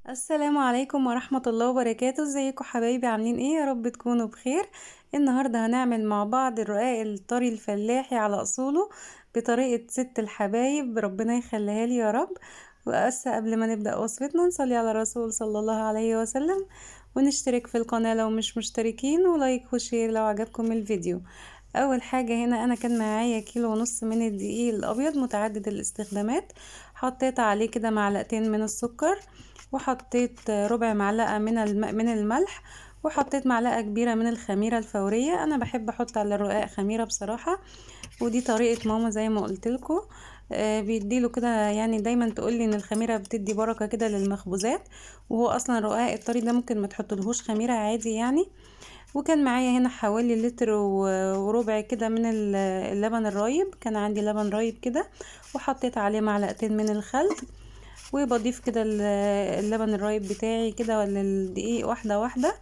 السلام عليكم ورحمة الله وبركاته. ازيكم حبايبي؟ عاملين ايه؟ يا رب تكونوا بخير. النهاردة هنعمل مع بعض الرقاق الطري الفلاحي على اصوله بطريقة ست الحبايب، ربنا يخليها لي يا رب. قبل ما نبدأ وصفتنا نصلي على الرسول صلى الله عليه وسلم، ونشترك في القناة لو مش مشتركين، ولايك وشير لو عجبكم الفيديو. اول حاجة هنا انا كان معايا 1.5 كيلو من الدقيق الابيض متعدد الاستخدامات. حطيت عليه كده معلقتين من السكر، وحطيت ربع معلقة من الملح، وحطيت معلقة كبيرة من الخميرة الفورية. انا بحب احط على الرقاق خميرة بصراحة، ودي طريقة ماما زي ما قلتلكوا. بيديله كده، يعني دايما تقولي ان الخميرة بتدي بركة كده للمخبوزات، وهو اصلا الرقاق الطري ده ممكن ما تحطلهوش خميرة عادي يعني. وكان معايا هنا حوالي لتر وربع كده من اللبن الرايب، كان عندي لبن رايب كده، وحطيت عليه معلقتين من الخل. وبضيف كده اللبن الرايب بتاعي كده ولا الدقيق واحدة واحدة،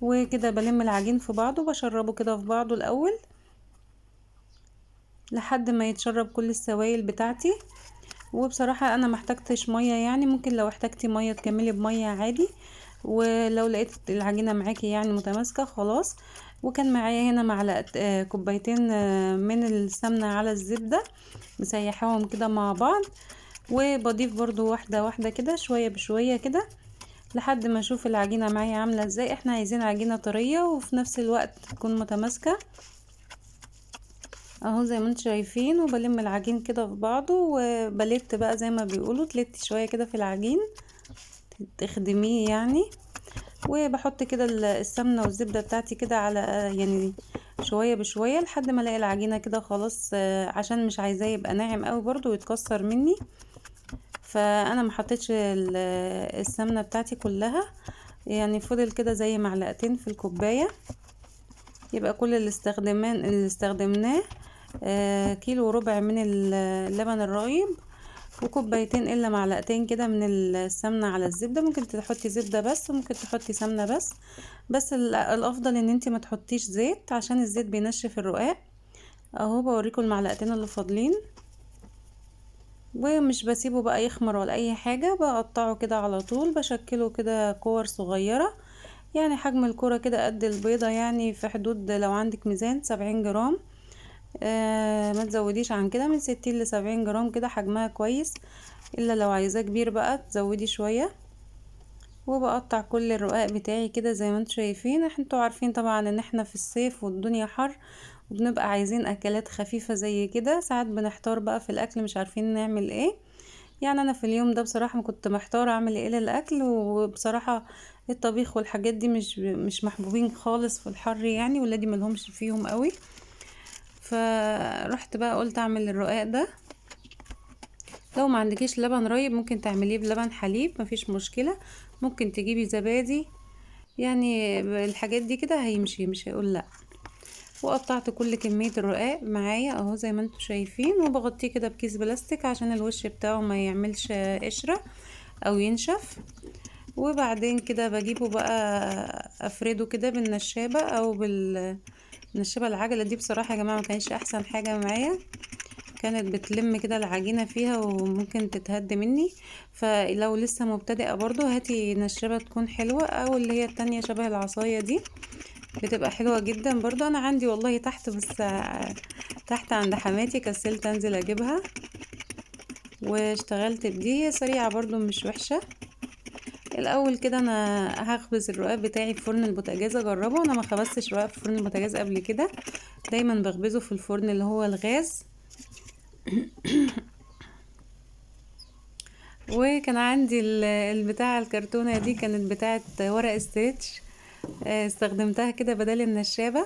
وكده بلم العجين في بعضه، بشربه كده في بعضه الأول لحد ما يتشرب كل السوائل بتاعتي. وبصراحة انا محتاجتش مية، يعني ممكن لو احتاجتي مية تكملي بمية عادي، ولو لقيت العجينة معاكي يعني متماسكة خلاص. وكان معايا هنا معلقة كوبايتين من السمنة على الزبدة، مسيحاهم كده مع بعض. وبضيف برضو واحدة واحدة كده، شوية بشوية كده، لحد ما اشوف العجينة معايا عاملة ازاي. احنا عايزين عجينة طرية وفي نفس الوقت تكون متماسكة اهو زي ما انتم شايفين. وبلم العجين كده في بعضه، وبلت بقى زي ما بيقولوا تلتي شوية كده في العجين، تخدميه يعني. وبحط كده السمنة والزبدة بتاعتي كده على يعني شوية بشوية لحد ما الاقي العجينة كده خلاص، عشان مش عايزاه يبقى ناعم قوي برضو ويتكسر مني. فانا ما حطيتش السمنة بتاعتي كلها، يعني فضل كده زي معلقتين في الكوباية. يبقى كل اللي استخدمناه 1.25 كيلو من اللبن الرايب، وكوبايتين الا معلقتين كده من السمنة على الزبدة. ممكن تحطي زبدة بس، وممكن تحطي سمنة بس، بس الافضل ان انتي ما تحطيش زيت عشان الزيت بينشف الرقاق. اهو بوريكم المعلقتين اللي فاضلين، ومش بسيبه بقى يخمر ولا اي حاجة، بقطعه كده على طول، بشكله كده كور صغيرة، يعني حجم الكرة كده قد البيضة، يعني في حدود لو عندك ميزان 70 جرام. ما تزوديش عن كده، من 60 ل70 جرام كده حجمها كويس، الا لو عايزاه كبير بقى تزودي شوية. وبقطع كل الرقاق بتاعي كده زي ما انتم شايفين. انتوا عارفين طبعا ان احنا في الصيف والدنيا حر، وبنبقى عايزين اكلات خفيفة زي كده. ساعات بنحتار بقى في الاكل، مش عارفين نعمل ايه. يعني انا في اليوم ده بصراحة ما كنت محتارة اعمل ايه للاكل، وبصراحة الطبيخ والحاجات دي مش محبوبين خالص في الحر يعني، ولادي ملهمش فيهم قوي. فرحت بقى قلت اعمل الرقاق ده. لو ما عندكيش لبن رايب ممكن تعمليه بلبن حليب، مفيش مشكلة. ممكن تجيبي زبادي، يعني الحاجات دي كده هيمشي، مش هيقول لا. وقطعت كل كمية الرقاق معايا اهو زي ما انتم شايفين، وبغطيه كده بكيس بلاستيك عشان الوش بتاعه ما يعملش قشرة او ينشف. وبعدين كده بجيبه بقى افرده كده بالنشابة او بالنشابة. العجلة دي بصراحة يا جماعة ما كانش احسن حاجة معايا، كانت بتلم كده العجينة فيها وممكن تتهد مني. فلو لسه مبتدئة برضو هاتي نشابة تكون حلوة، او اللي هي التانية شبه العصاية دي بتبقى حلوة جدا برضو. انا عندي والله تحت، بس تحت عند حماتي كسلت انزل اجيبها، واشتغلت بدي، هي سريعة برضو مش وحشة. الاول كده انا هخبز الرقاق بتاعي في فرن البوتاجاز اجربه. انا ما خبزتش رقاق في فرن البوتاجاز قبل كده، دايما بخبزه في الفرن اللي هو الغاز. وكان عندي البتاعة الكرتونة دي كانت بتاعة ورق استرتش، استخدمتها كده بدل النشابة،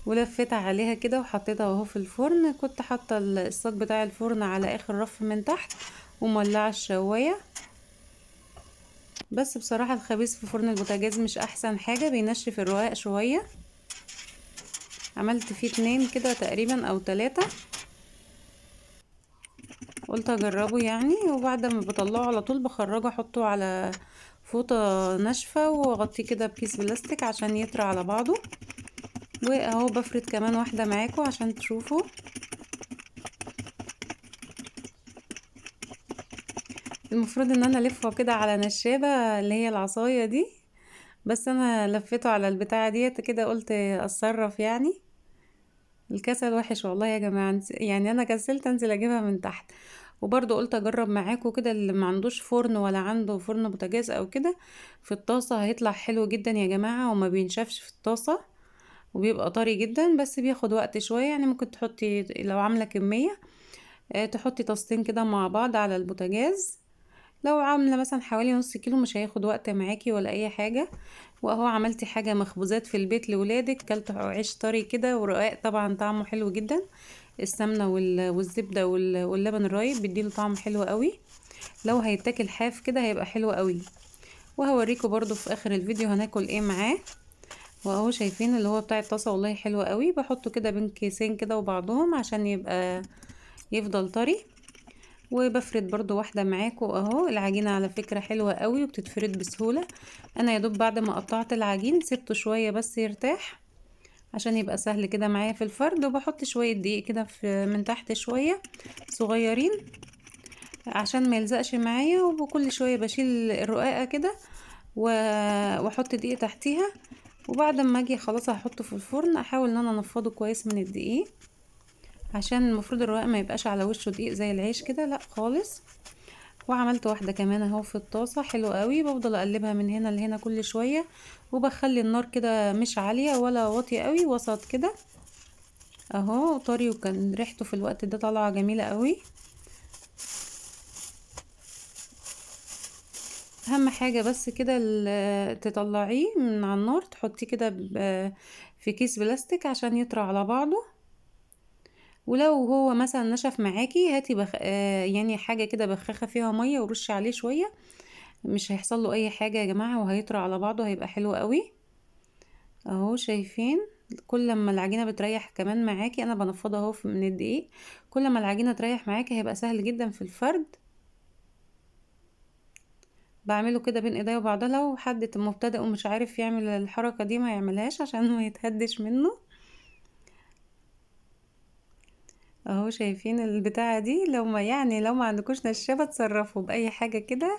ولفيتها عليها كده وحطيتها اهو في الفرن. كنت حاطة الصاج بتاع الفرن على اخر رف من تحت، ومولعة الشواية. بس بصراحة الخبيز في فرن البوتاجاز مش احسن حاجة، بينشف الرقاق شوية. عملت فيه 2 كده تقريبا او 3، قلت اجربه يعني. وبعد ما بطلعه على طول بخرجه احطه على فوطة ناشفة، واغطيه كده بكيس بلاستيك عشان يطرى على بعضه. واهو بفرد كمان واحدة معاكم عشان تشوفوا. المفروض ان انا الفه كده على نشابة اللي هي العصاية دي، بس انا لفيته على البتاعة ديت كده، قلت اتصرف يعني. الكسل وحش والله يا جماعة، يعني انا كسلت انزل اجيبها من تحت. وبرضو قلت اجرب معاكم كده، اللي ما عندوش فرن ولا عنده فرن بوتاجاز او كده، في الطاسة هيطلع حلو جدا يا جماعة، وما بينشفش في الطاسة، وبيبقى طري جدا، بس بياخد وقت شوية. يعني ممكن تحطي لو عاملة كمية، تحطي طاستين كده مع بعض على البوتاجاز. لو عاملة مثلا حوالي نص كيلو مش هياخد وقت معاكي ولا اي حاجة. واهو عملتي حاجة مخبوزات في البيت لولادك، كلت عيش طري كده ورقاق، طبعا طعمه حلو جدا. السمنة والزبدة واللبن الرايب بيديله طعم حلو قوي. لو هيتاكل حاف كده هيبقى حلو قوي. وهوريكم برضو في اخر الفيديو هناكل ايه معاه. واهو شايفين اللي هو بتاع الطاسة، والله حلو قوي. بحطه كده بين كيسين كده وبعضهم عشان يفضل طري. وبفرد برضو واحدة معاكم اهو. العجينة على فكرة حلوة قوي وبتتفرد بسهولة. انا يا دوب بعد ما قطعت العجين سبته شوية بس يرتاح عشان يبقى سهل كده معايا في الفرد. وبحط شوية دقيق كده من تحت شوية صغيرين عشان ما يلزقش معايا. وكل شوية بشيل الرقاقة كده واحط دقيق تحتيها. وبعد ما اجي خلاص هحطه في الفرن، احاول ان انا انفضه كويس من الدقيق، عشان المفروض الرقاق ما يبقاش على وشه دقيق زي العيش كده، لا خالص. وعملت واحدة كمان اهو في الطاسة، حلو قوي. بفضل اقلبها من هنا لهنا كل شوية، وبخلي النار كده مش عالية ولا واطية قوي، وسط كده اهو طري. وكان ريحته في الوقت ده طالعة جميلة قوي. اهم حاجة بس كده تطلعيه من على النار، تحطيه كده في كيس بلاستيك عشان يطرى على بعضه. ولو هو مثلا نشف معاكي، هاتي يعني حاجة كده بخاخة فيها مية ورشي عليه شوية، مش هيحصل له اي حاجة يا جماعة، وهيطرى على بعضه هيبقى حلو قوي. اهو شايفين، كل ما العجينة بتريح كمان معاكي، انا بنفضها اهو من الدقيق، كل ما العجينة تريح معاكي هيبقى سهل جدا في الفرد. بعمله كده بين ايديا وبعضها. لو حد مبتدئ ومش عارف يعمل الحركة دي ما يعملهاش عشان ما يتهدش منه. اهو شايفين البتاعة دي، لو ما عندكوش نشابة تصرفوا بأي حاجة كده.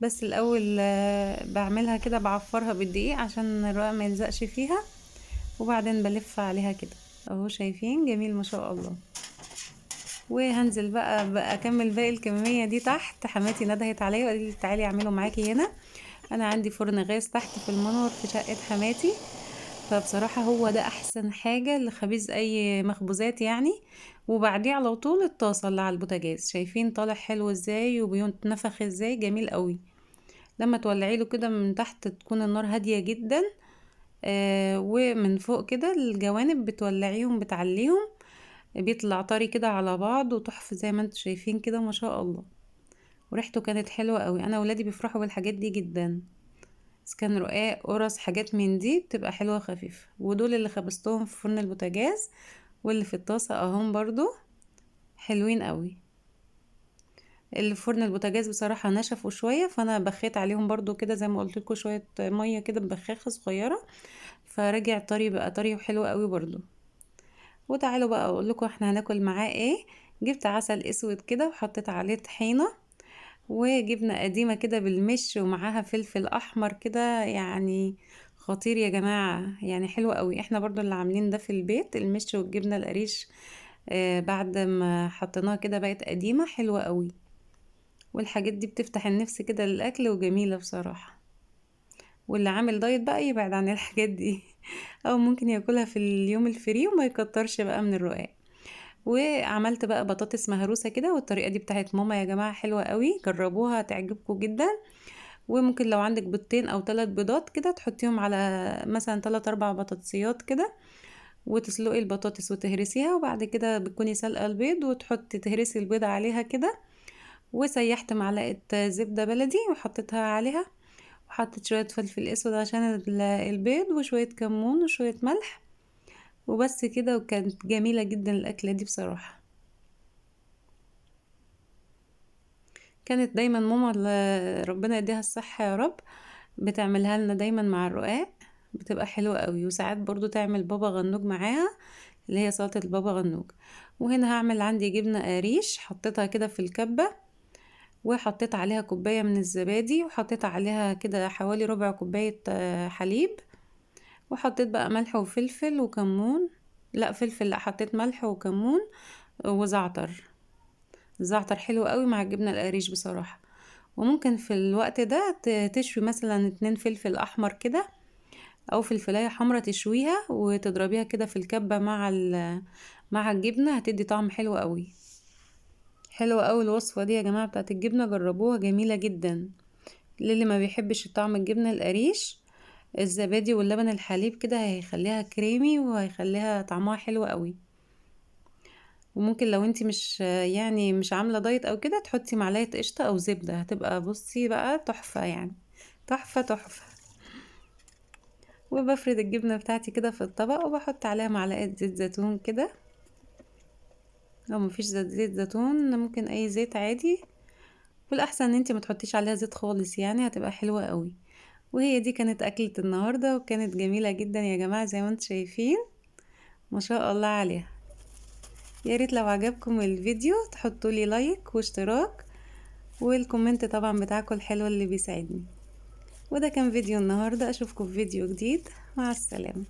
بس الاول بعملها كده، بعفرها بالدقيق عشان الرقاق ما يلزقش فيها، وبعدين بلف عليها كده. اهو شايفين جميل ما شاء الله. وهنزل بقى اكمل باقي الكمية دي تحت. حماتي ندهت عليا وقالت لي تعالي اعمله معاكي هنا. انا عندي فرن غاز تحت في المنور في شقة حماتي، فبصراحة هو ده احسن حاجة لخبيز اي مخبوزات يعني. وبعديه على طول الطاسة اللي على البوتاجاز، شايفين طالع حلو ازاي وبينتفخ ازاي، جميل قوي. لما تولعي له كده من تحت تكون النار هادية جدا، ومن فوق كده الجوانب بتولعيهم بتعليهم، بيطلع طري كده على بعض وتحفة زي ما انتم شايفين كده ما شاء الله. وريحته كانت حلوة قوي، انا ولادي بيفرحوا بالحاجات دي جدا. بس كان رقاق قرص حاجات من دي بتبقى حلوة خفيفة. ودول اللي خبزتهم في فرن البوتاجاز، واللي في الطاسة اهم برضو حلوين قوي. اللي في فرن البوتاجاز بصراحة نشفوا شوية، فانا بخيت عليهم برضو كده زي ما قلت لكم شوية مية كده ببخاخة صغيرة، فرجع طري، بقى طري وحلو قوي برضو. وتعالوا بقى اقول لكم احنا هناكل معاه ايه. جبت عسل اسود كده وحطيت عليه طحينة، وجبنة قديمة كده بالمش، ومعاها فلفل احمر كده يعني خطير يا جماعة، يعني حلو قوي. احنا برضو اللي عاملين ده في البيت، المش والجبنة القريش. بعد ما حطيناها كده بقت قديمة حلوة قوي. والحاجات دي بتفتح النفس كده للاكل وجميلة بصراحة. واللي عامل دايت بقى يبعد عن الحاجات دي او ممكن ياكلها في اليوم الفري وما يكترش بقى من الرقاق. وعملت بقى بطاطس مهروسة كده، والطريقة دي بتاعت ماما يا جماعة حلوة قوي، جربوها تعجبكم جدا. وممكن لو عندك بيضتين او 3 بيضات كده تحطيهم على مثلا 3 4 بطاطسيات كده، وتسلقي البطاطس وتهرسيها. وبعد كده بتكوني سلقة البيض وتحطي تهرسي البيض عليها كده. وسيحت معلقة زبدة بلدي وحطيتها عليها، وحطيت شوية فلفل اسود عشان البيض، وشوية كمون وشوية ملح، وبس كده. وكانت جميلة جدا الأكلة دي بصراحة. كانت دايما ماما ربنا يديها الصحة يا رب بتعملها لنا دايما مع الرقاق، بتبقى حلوة قوي. وساعات برضو تعمل بابا غنوج معاها، اللي هي سلطة البابا غنوج. وهنا هعمل عندي جبنة قريش، حطيتها كده في الكبة وحطيت عليها كوباية من الزبادي، وحطيت عليها كده حوالي ربع كوباية حليب، وحطيت بقى ملح وفلفل وكمون. لا فلفل لا، حطيت ملح وكمون وزعتر. الزعتر حلو قوي مع الجبنة القريش بصراحة. وممكن في الوقت ده تشوي مثلا 2 فلفل احمر كده، او فلفلاية حمرا تشويها وتضربيها كده في الكبة مع الجبنة، هتدي طعم حلو قوي. حلوة قوي الوصفة دي يا جماعة بتاعت الجبنة، جربوها جميلة جدا. للي ما بيحبش طعم الجبنة القريش، الزبادي واللبن الحليب كده هيخليها كريمي وهيخليها طعمها حلو قوي. وممكن لو انتي مش يعني مش عاملة دايت او كده، تحطي معلقة قشطة او زبدة، هتبقى بصي بقى تحفة يعني، تحفة تحفة. وبفرد الجبنة بتاعتي كده في الطبق، وبحط عليها معلقة زيت زيتون كده. لو مفيش زيت زيتون ممكن اي زيت عادي، والاحسن ان انتي ما تحطيش عليها زيت خالص، يعني هتبقى حلوة قوي. وهي دي كانت اكلة النهاردة، وكانت جميلة جدا يا جماعة زي ما انتم شايفين، ما شاء الله عليها. يا ريت لو عجبكم الفيديو تحطوا لي لايك واشتراك، والكومنت طبعا بتاعكم الحلو اللي بيساعدني. وده كان فيديو النهاردة، اشوفكم في فيديو جديد، مع السلامة.